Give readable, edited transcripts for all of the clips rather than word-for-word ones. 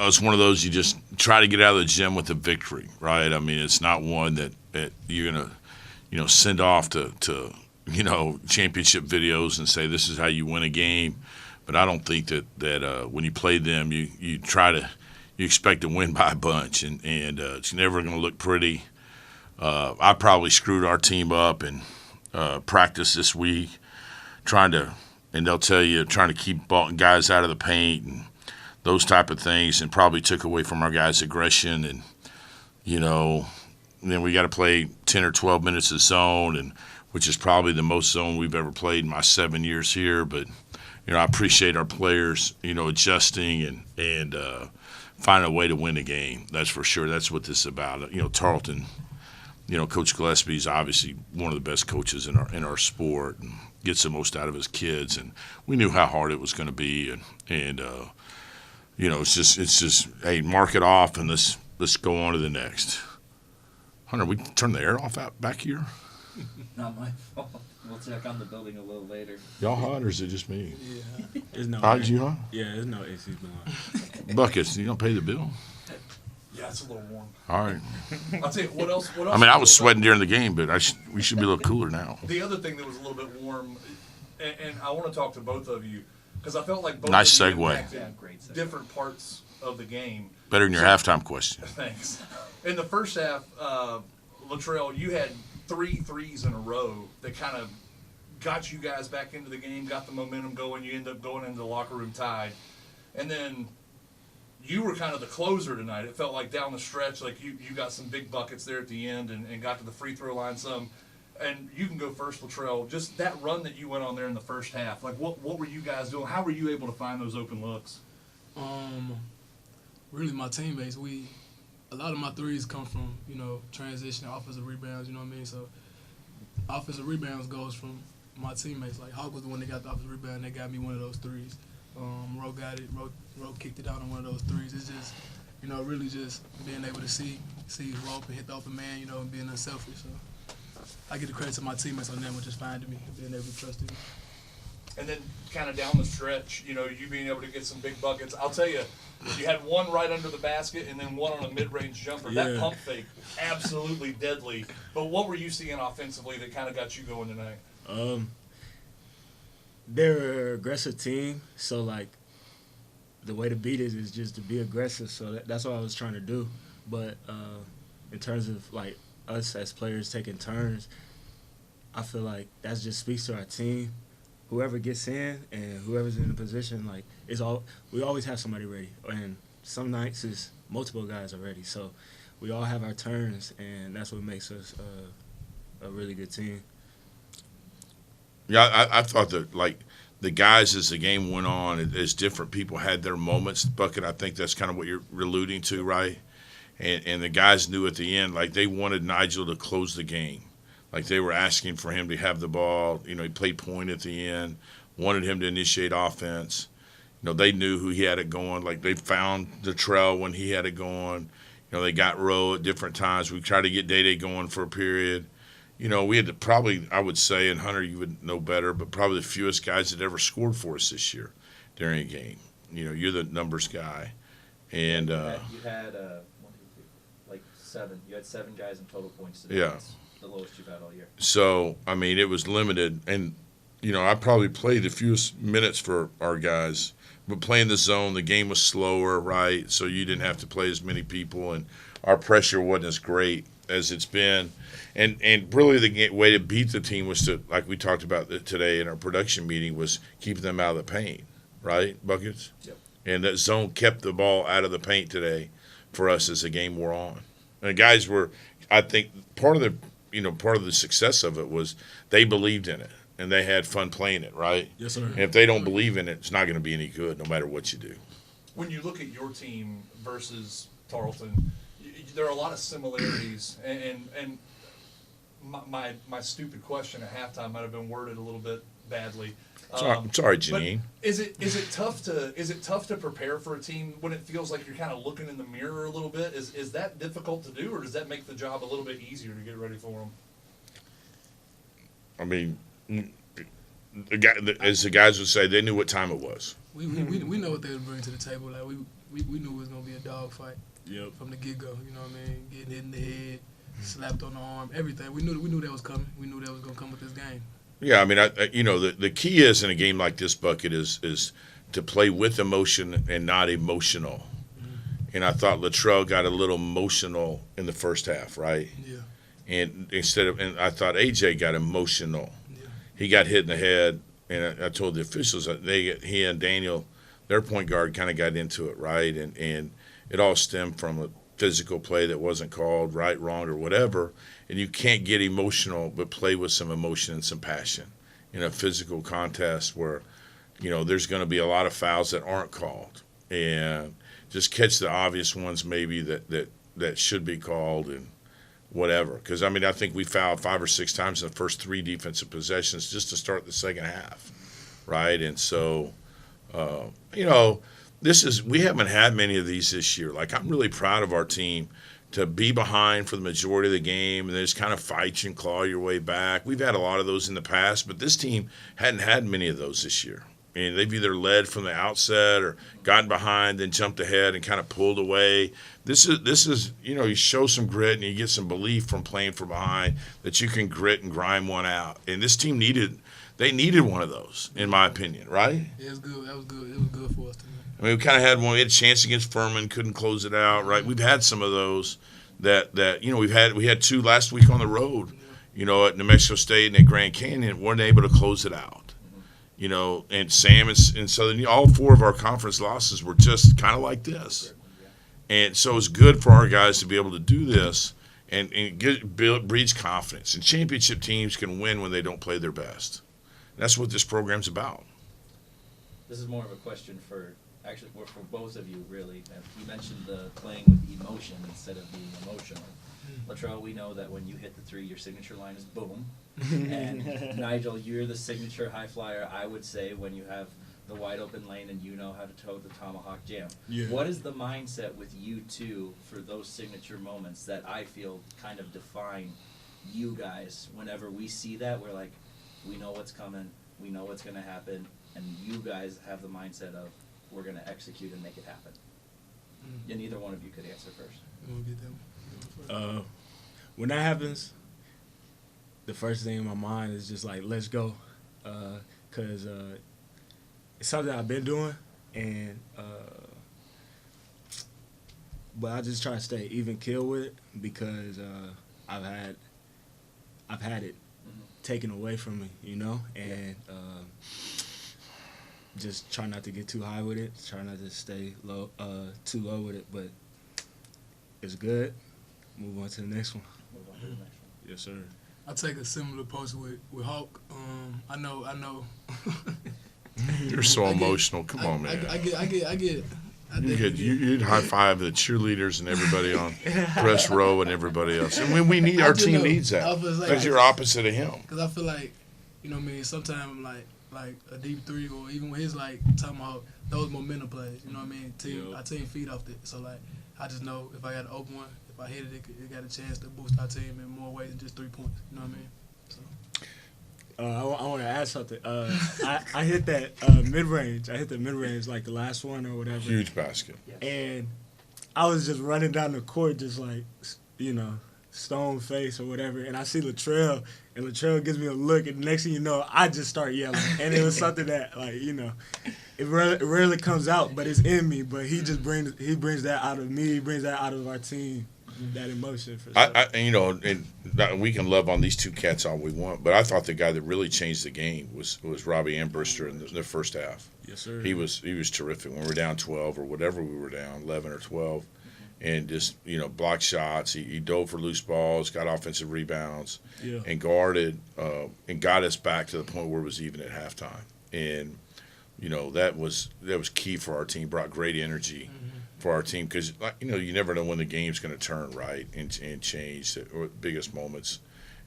it's one of those you just try to get out of the gym with a victory, right? I mean, it's not one that you're going to, send off to championship videos and say this is how you win a game. But I don't think that when you play them, you expect to win by a bunch, and it's never going to look pretty. I probably screwed our team up in practice this week, and they'll tell you, trying to keep guys out of the paint and those type of things, and probably took away from our guys' aggression. And, then we got to play 10 or 12 minutes of zone, and which is probably the most zone we've ever played in my 7 years here. But, I appreciate our players, adjusting and finding a way to win the game. That's for sure. That's what this is about. Tarleton, Coach Gillespie's obviously one of the best coaches in our sport and gets the most out of his kids. And we knew how hard it was going to be. And it's just, hey, mark it off and let's go on to the next. Hunter, we turn the air off out back here? Not my fault. We'll check on the building a little later. Y'all hot, or is it just me? Yeah. There's no Hot, you hot? Yeah, there's no AC blowing. Buckets, you don't pay the bill? Yeah, it's a little warm. All right. I'll tell you, what else? I mean, I was sweating during the game, but we should be a little cooler now. The other thing that was a little bit warm, and I want to talk to both of you, because I felt like both nice of you segue. impacted different parts of the game. Better than your halftime question. Thanks. In the first half, Latrell, you had 3 threes in a row that kind of got you guys back into the game, got the momentum going. You end up going into the locker room tied. And then you were kind of the closer tonight. It felt like down the stretch, like you got some big buckets there at the end and got to the free throw line some. And you can go first, Latrell. Just that run that you went on there in the first half, like what were you guys doing? How were you able to find those open looks? Really my teammates. A lot of my threes come from, transition, offensive rebounds, you know what I mean? So offensive rebounds goes from my teammates. Like Hawkins was the one that got the offensive rebound, they got me one of those threes. Ro got it, Ro kicked it out on one of those threes. It's just, really just being able to see who open, hit the open man, and being unselfish. So I give the credit to my teammates on them, which is finding me, being able to trust them. And then kind of down the stretch, you being able to get some big buckets. I'll tell you, you had one right under the basket and then one on a mid-range jumper. Yeah. That pump fake, absolutely deadly. But what were you seeing offensively that kind of got you going tonight? They're an aggressive team, so, the way to beat it is just to be aggressive. So that's what I was trying to do. But in terms of, us as players taking turns, I feel like that just speaks to our team. Whoever gets in and whoever's in the position, we always have somebody ready. And some nights it's multiple guys are ready. So we all have our turns, and that's what makes us a really good team. Yeah, I thought that, the guys as the game went on, as different people had their moments, Bucket, I think that's kind of what you're alluding to, right? And the guys knew at the end, they wanted Nigel to close the game. They were asking for him to have the ball. He played point at the end, wanted him to initiate offense. They knew who he had it going. They found Latrell when he had it going. They got Rowe at different times. We tried to get Day going for a period. We had to probably, I would say, and Hunter, you would know better, but probably the fewest guys that ever scored for us this year during a game. You're the numbers guy. And you had 7. You had 7 guys in total points today. Yeah. That's the lowest you've had all year. So, I mean, it was limited. And, I probably played the fewest minutes for our guys. But playing the zone, the game was slower, right? So you didn't have to play as many people. And our pressure wasn't as great as it's been. And really the way to beat the team was to, like we talked about today in our production meeting, was keeping them out of the paint, right, Buckets? Yep. And that zone kept the ball out of the paint today for us as the game wore on. And the guys were, I think, part of the success of it was they believed in it and they had fun playing it, right? Yes, sir. And if they don't believe in it, it's not going to be any good no matter what you do. When you look at your team versus Tarleton, there are a lot of similarities, and my stupid question at halftime might have been worded a little bit badly. Sorry, Janine. Is it tough to prepare for a team when it feels like you're kind of looking in the mirror a little bit? Is that difficult to do, or does that make the job a little bit easier to get ready for them? I mean, as the guys would say, they knew what time it was. we know what they would bring to the table. Like we knew it was gonna be a dog fight Yep. from the get go. You know what I mean? Getting hit in the head, slapped on the arm, everything. We knew that was coming. We knew that was gonna come with this game. Yeah, I mean, the key is in a game like this, Bucket, is to play with emotion and not emotional. And I thought Latrell got a little emotional in the first half, right? Yeah. And and I thought AJ got emotional. Yeah. He got hit in the head, and I told the officials that he and Daniel, their point guard, kind of got into it, right? And it all stemmed from a physical play that wasn't called, right, wrong, or whatever. And you can't get emotional, but play with some emotion and some passion in a physical contest where, there's going to be a lot of fouls that aren't called, and just catch the obvious ones maybe that should be called and whatever. Because, I mean, I think we fouled 5 or 6 times in the first 3 defensive possessions just to start the second half, right? And so, we haven't had many of these this year. Like, I'm really proud of our team to be behind for the majority of the game and then just kind of fight you and claw your way back. We've had a lot of those in the past, but this team hadn't had many of those this year. I mean, they've either led from the outset or gotten behind, then jumped ahead and kind of pulled away. This is you show some grit and you get some belief from playing from behind that you can grit and grind one out. And this team needed one of those, in my opinion, right? Yeah, it was good. That was good. It was good for us tonight. I mean, we kind of had one. We had a chance against Furman, couldn't close it out, right? We've had some of those that we had 2 last week on the road, at New Mexico State and at Grand Canyon, weren't able to close it out. And Sam and Southern, all 4 of our conference losses were just kind of like this. And so it's good for our guys to be able to do this and breeds confidence. And championship teams can win when they don't play their best. That's what this program's about. This is more of a question for both of you, really. You mentioned the playing with emotion instead of being emotional. Latrell, we know that when you hit the 3, your signature line is boom. And Nigel, you're the signature high flyer, I would say, when you have the wide open lane and you know how to toe the tomahawk jam. Yeah. What is the mindset with you two for those signature moments that I feel kind of define you guys? Whenever we see that, we're like, we know what's coming, we know what's going to happen, and you guys have the mindset of, we're going to execute and make it happen. And either one of you could answer first. You want to get them? When that happens, the first thing in my mind is just like, let's go. Because it's something I've been doing, and but I just try to stay even keel with it because I've had it taken away from me, and just try not to get too high with it, try not to stay too low with it, but it's good. Move on to the next one. Move on to the next one. Yes, sir. I take a similar approach with Hawk. I know. You're so emotional. Come on, man. I get. You'd high five the cheerleaders and everybody on press row and everybody else. And when we need our team needs that. Because you're opposite of him. Because I feel like, sometimes like a deep 3 or even with his tomahawk, those momentum plays. You know what I mean? Our team feed off it. So I just know if I got an open one, if I hit it, it got a chance to boost our team in more ways than just 3 points. You know what I mean? So. I want to add something. I hit that mid-range. I hit the mid-range like the last one or whatever. Huge basket. And I was just running down the court just like, stone face or whatever. And I see Latrell, and Latrell gives me a look. And the next thing you know, I just start yelling. And it was something that, it rarely comes out, but it's in me. But he brings that out of me. He brings that out of our team. That emotion for sure. And we can love on these 2 cats all we want, but I thought the guy that really changed the game was Robbie Ambrister in the first half. Yes, sir. He was terrific when we were down 12 or whatever we were down, 11 or 12, and just blocked shots. He dove for loose balls, got offensive rebounds, and guarded and got us back to the point where it was even at halftime. And that was key for our team. Brought great energy. For our team, because you never know when the game's going to turn right and change the biggest moments,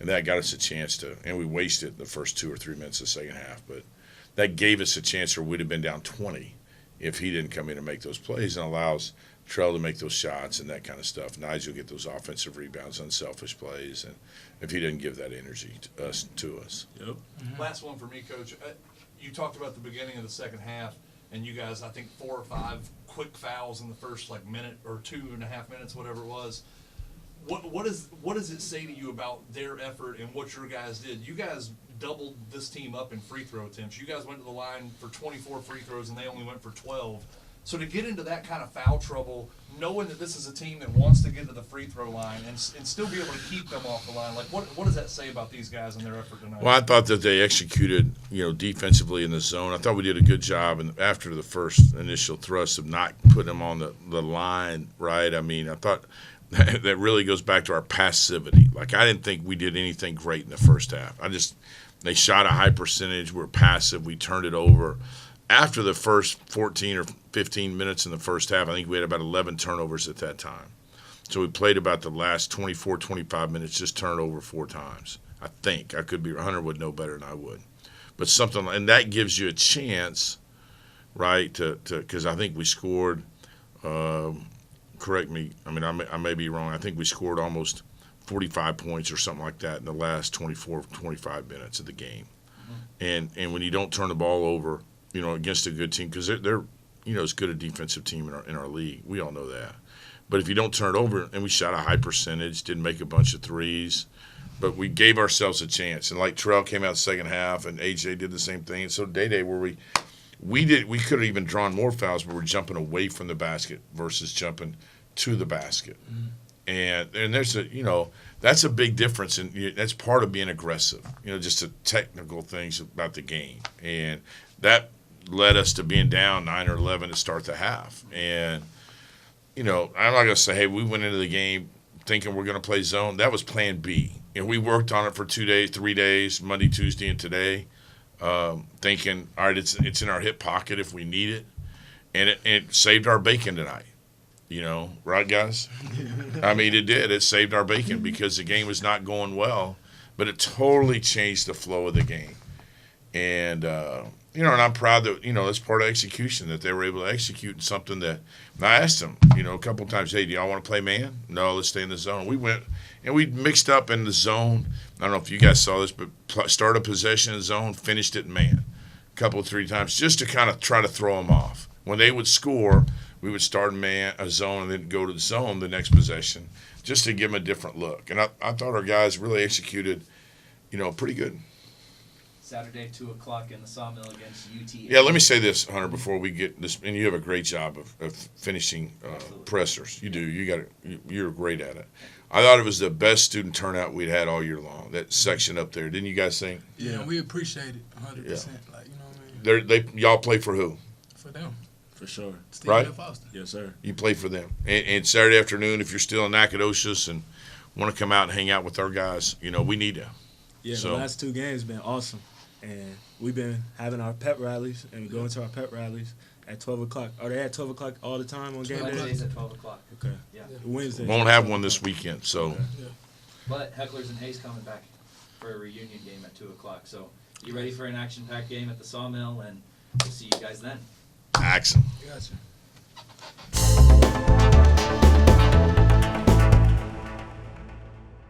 and that got us a chance to. And we wasted the first 2 or 3 minutes of the second half, but that gave us a chance, or we'd have been down 20 if he didn't come in and make those plays, and allows Trell to make those shots and that kind of stuff. Nigel get those offensive rebounds, unselfish plays, and if he didn't give that energy to us. Yep. Last one for me, Coach. You talked about the beginning of the second half. and you guys, I think 4 or 5 quick fouls in the first minute or 2.5 minutes, whatever it was. What does it say to you about their effort and what your guys did? You guys doubled this team up in free throw attempts. You guys went to the line for 24 free throws and they only went for 12. So to get into that kind of foul trouble, knowing that this is a team that wants to get to the free throw line and still be able to keep them off the line, what does that say about these guys and their effort tonight? Well, I thought that they executed, defensively in the zone. I thought we did a good job after the first initial thrust of not putting them on the line, right? I mean, I thought that really goes back to our passivity. I didn't think we did anything great in the first half. They shot a high percentage. We were passive. We turned it over. After the first 14 or 15 minutes in the first half, I think we had about 11 turnovers at that time. So we played about the last 24, 25 minutes, just turned over 4 times. I think. I could be. Hunter would know better than I would. But and that gives you a chance, right, because I think we scored, correct me, I mean, I may be wrong. I think we scored almost 45 points or something like that in the last 24, 25 minutes of the game. Mm-hmm. And when you don't turn the ball over, against a good team, because they're as good a defensive team in our league. We all know that. But if you don't turn it over, and we shot a high percentage, didn't make a bunch of threes, but we gave ourselves a chance. And Latrell came out second half, and AJ did the same thing. And so Day where we could have even drawn more fouls, but we're jumping away from the basket versus jumping to the basket. Mm-hmm. And there's that's a big difference, and that's part of being aggressive. Just the technical things about the game, and that led us to being down 9 or 11 to start the half. And, I'm not going to say, hey, we went into the game thinking we're going to play zone. That was plan B. We worked on it for 2 days, 3 days, Monday, Tuesday, and today, thinking, all right, it's in our hip pocket if we need it. And it saved our bacon tonight. Right, guys? I mean, it did. It saved our bacon because the game was not going well, but it totally changed the flow of the game. And, and I'm proud that, that's part of execution, that they were able to execute in something that – I asked them, a couple of times, hey, do y'all want to play man? No, let's stay in the zone. We went – and we mixed up in the zone. I don't know if you guys saw this, but started possession in the zone, finished it in man a couple of 3 times just to kind of try to throw them off. When they would score, we would start in a zone and then go to the zone the next possession just to give them a different look. And I thought our guys really executed, pretty good. Saturday, 2 o'clock in the Sawmill against UT. Yeah, let me say this, Hunter, before we get this, and you have a great job of finishing pressers. You do. You're great at it. I thought it was the best student turnout we'd had all year long. That section up there, didn't you guys think? Yeah, we appreciate it 100%. Yeah. What I mean? Y'all play for who? For them. For sure. Steve Right? Foster. Yes, sir. You play for them. And Saturday afternoon, if you're still in Nacogdoches and want to come out and hang out with our guys, we need to. Yeah, So- the last 2 games been awesome. And we've been having our pep rallies and going to our pep rallies at 12 o'clock. Are they at 12 o'clock all the time on game Wednesdays day? at 12 o'clock. Okay. Yeah. Wednesday. Won't have one this weekend, so. Okay. Yeah. But Hecklers and Hayes coming back for a reunion game at 2 o'clock. So you ready for an action-packed game at the Sawmill, and we'll see you guys then. Action. Gotcha.